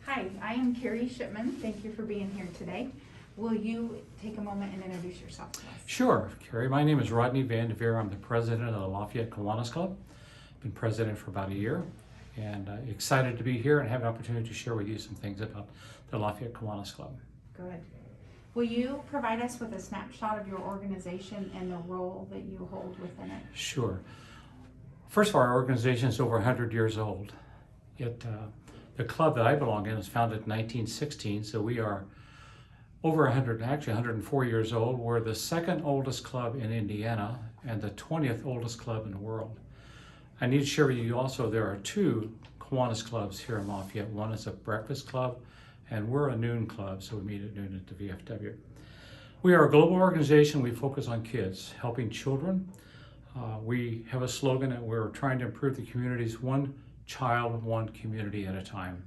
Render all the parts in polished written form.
Hi, I am Carrie Shipman. Thank you for being here today. Will you take a moment and introduce yourself to us? Sure, Carrie. My name is Rodney Van Devere. I'm the president of the Lafayette Kiwanis Club. Been president for about a year, and excited to be here and have an opportunity to share with you some things about the Lafayette Kiwanis Club. Good. Will you provide us with a snapshot of your organization and the role that you hold within it? Sure. First of all, our organization is over 100 years old. The club that I belong in was founded in 1916, so we are over 100, actually 104 years old. We're the second oldest club in Indiana and the 20th oldest club in the world. I need to share with you also there are two Kiwanis clubs here in Lafayette. One is a breakfast club, and we're a noon club, so we meet at noon at the VFW. We are a global organization. We focus on kids, helping children. We have a slogan that we're trying to improve the communities one child, one community at a time.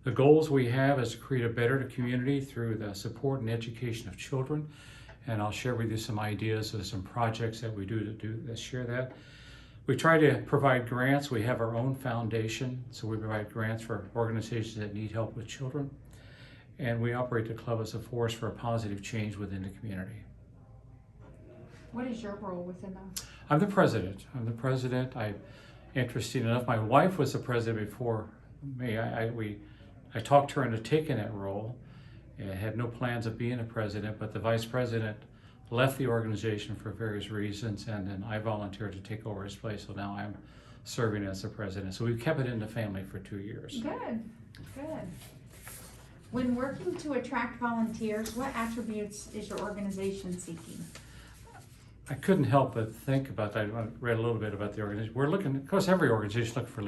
The goals we have is to create a better community through the support and education of children, and I'll share with you some ideas of some projects that we do to share that. We try to provide grants. We have our own foundation, so we provide grants for organizations that need help with children, and we operate the club as a force for a positive change within the community. What is your role within that? I'm the president. Interesting enough, my wife was the president before me. I talked her into taking that role. I had no plans of being a president, but the vice president left the organization for various reasons, and then I volunteered to take over his place, so now I'm serving as the president. So we've kept it in the family for 2 years. Good, good. When working to attract volunteers, what attributes is your organization seeking? I couldn't help but think about that. I read a little bit about the organization. We're looking, of course, every organization is looking for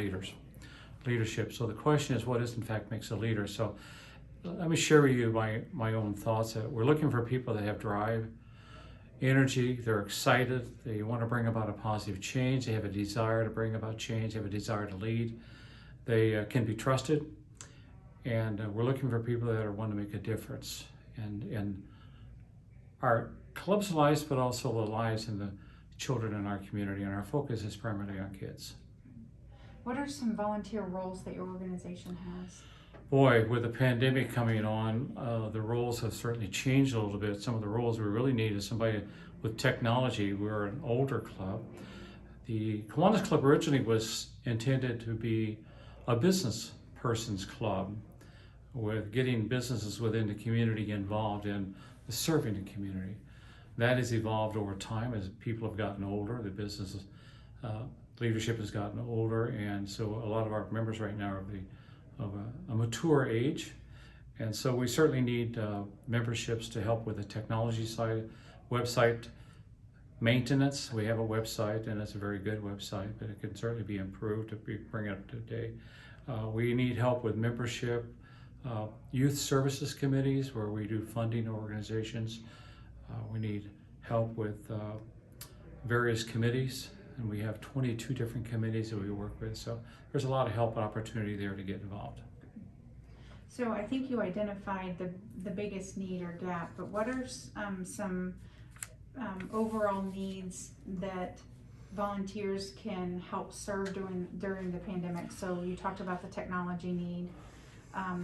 leadership. So the question is, what is in fact makes a leader? So let me share with you my own thoughts. We're looking for people that have drive, energy, they're excited, they want to bring about a positive change, they have a desire to bring about change, they have a desire to lead, they can be trusted, and we're looking for people that are want to make a difference in our club's lives, but also the lives in the children in our community, and our focus is primarily on kids. What are some volunteer roles that your organization has? Boy, with the pandemic coming on, the roles have certainly changed a little bit. Some of the roles we really need is somebody with technology. We're an older club. The Kiwanis Club originally was intended to be a business person's club, with getting businesses within the community involved in serving the community. That has evolved over time as people have gotten older. The business leadership has gotten older, and so a lot of our members right now are of a mature age, and so we certainly need memberships to help with the technology side, website maintenance. We have a website, and it's a very good website, but it can certainly be improved to bring it up to date. We need help with membership, youth services committees where we do funding organizations. We need help with various committees, and we have 22 different committees that we work with, so there's a lot of help and opportunity there to get involved. So I think you identified the biggest need or gap, but what are some overall needs that volunteers can help serve during the pandemic? So you talked about the technology need.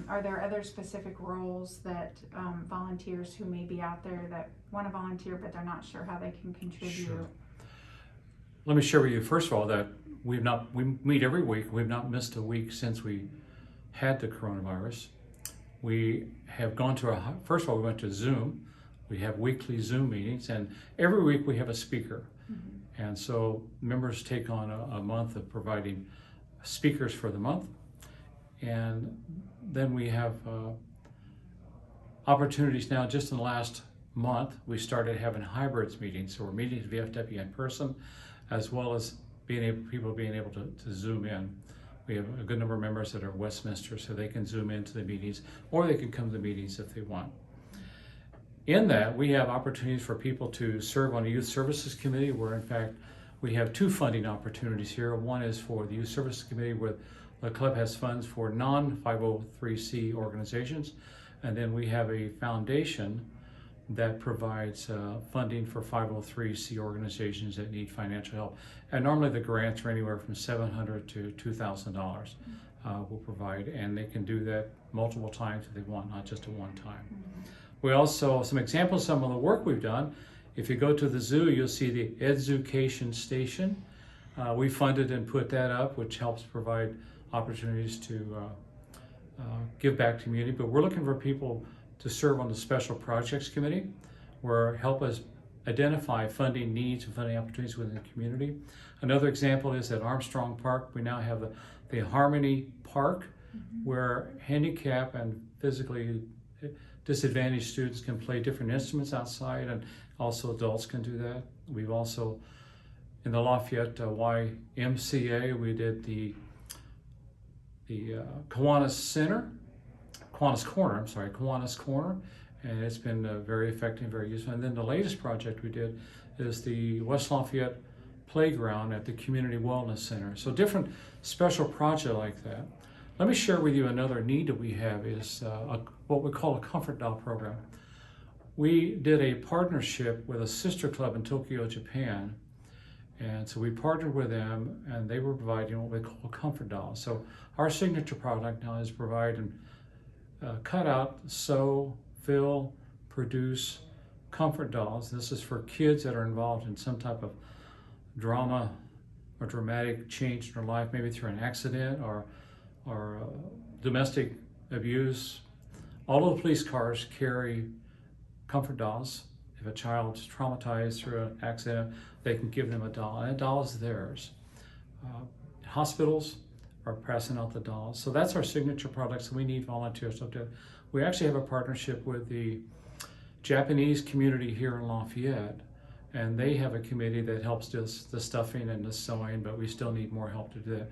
Are there other specific roles that volunteers who may be out there that want to volunteer but they're not sure how they can contribute? Sure. Let me share with you first of all that we meet every week. We've not missed a week since we had the coronavirus. We have gone to first of all, we went to Zoom. We have weekly Zoom meetings, and every week we have a speaker. Mm-hmm. And so members take on a month of providing speakers for the month. And then we have opportunities now. Just in the last month, we started having hybrids meetings. So we're meeting at VFW in person, as well as people being able to Zoom in. We have a good number of members that are Westminster, so they can Zoom into the meetings, or they can come to the meetings if they want. In that, we have opportunities for people to serve on a youth services committee, where in fact we have two funding opportunities here. One is for the youth services committee, where the club has funds for non-503c organizations, and then we have a foundation that provides funding for 503c organizations that need financial help. And normally the grants are anywhere from $700 to $2,000. will provide, and they can do that multiple times if they want, not just at one time. We also, some examples of some of the work we've done. If you go to the zoo, you'll see the Education Station. We funded and put that up, which helps provide opportunities to give back to community. But we're looking for people to serve on the Special Projects Committee, where help us identify funding needs and funding opportunities within the community. Another example is at Armstrong Park. We now have the Harmony Park, where handicap and physically disadvantaged students can play different instruments outside, and also adults can do that. We've also, in the Lafayette YMCA, we did the Kiwanis Corner, and it's been very effective, very useful. And then the latest project we did is the West Lafayette Playground at the Community Wellness Center. So different special projects like that. Let me share with you another need that we have is what we call a comfort doll program. We did a partnership with a sister club in Tokyo, Japan. And so we partnered with them, and they were providing what we call comfort dolls. So our signature product now is providing cut out, sew, fill, produce comfort dolls. This is for kids that are involved in some type of drama or dramatic change in their life, maybe through an accident or domestic abuse. All of the police cars carry comfort dolls. If a child's traumatized through an accident, they can give them a doll, and a doll is theirs. Hospitals are passing out the dolls. So that's our signature product, so we need volunteers up there. We actually have a partnership with the Japanese community here in Lafayette, and they have a committee that helps do the stuffing and the sewing, but we still need more help to do that.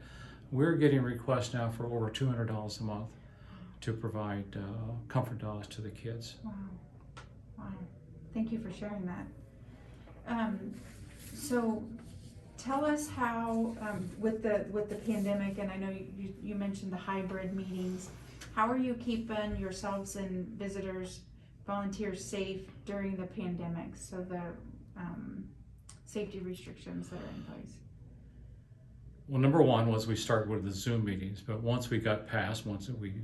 We're getting requests now for over $200 a month to provide comfort dolls to the kids. Wow. Wow. Thank you for sharing that. So tell us how, with the pandemic, and I know you mentioned the hybrid meetings, how are you keeping yourselves and visitors, volunteers safe during the pandemic? So the safety restrictions that are in place. Well, number one was we started with the Zoom meetings, but once we got past,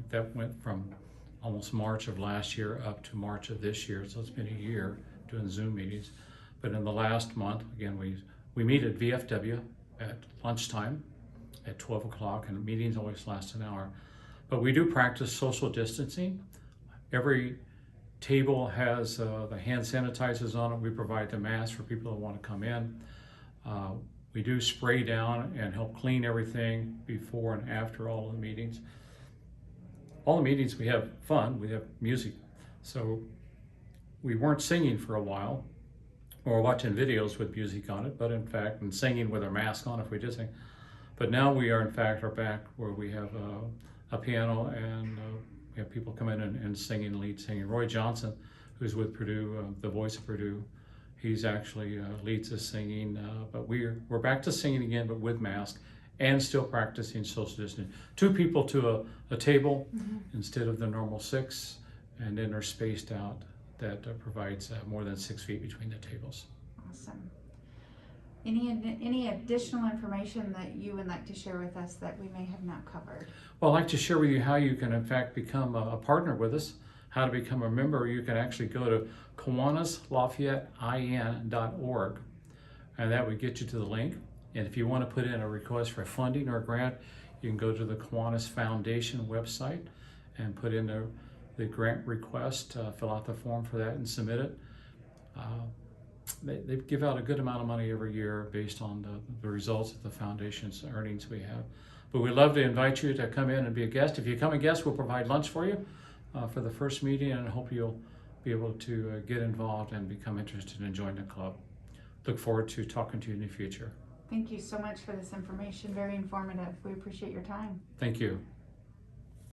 that went from almost March of last year up to March of this year, so it's been a year doing Zoom meetings. But in the last month, again, we meet at VFW at lunchtime at 12 o'clock, and the meetings always last an hour. But we do practice social distancing. Every table has the hand sanitizers on it. We provide the masks for people that want to come in. We do spray down and help clean everything before and after all of the meetings. All the meetings we have fun, we have music. So we weren't singing for a while or watching videos with music on it, but in fact, and singing with our mask on if we did sing. But now we are back where we have a piano, and we have people come in and singing, lead singing. Roy Johnson, who's with Purdue, the voice of Purdue, he's actually leads us singing, but we're back to singing again, but with masks and still practicing social distancing. 2 people to a table instead of the normal 6, and then they're spaced out. That provides more than 6 feet between the tables. Awesome. Any additional information that you would like to share with us that we may have not covered? Well, I'd like to share with you how you can in fact become a partner with us, how to become a member. You can actually go to KiwanisLafayetteIN.org, and that would get you to the link. And if you want to put in a request for funding or a grant, you can go to the Kiwanis Foundation website and put in the grant request, fill out the form for that and submit it. They give out a good amount of money every year based on the results of the foundation's earnings we have. But we'd love to invite you to come in and be a guest. If you come a guest, we'll provide lunch for you for the first meeting, and I hope you'll be able to get involved and become interested in joining the club. Look forward to talking to you in the future. Thank you so much for this information. Very informative. We appreciate your time. Thank you.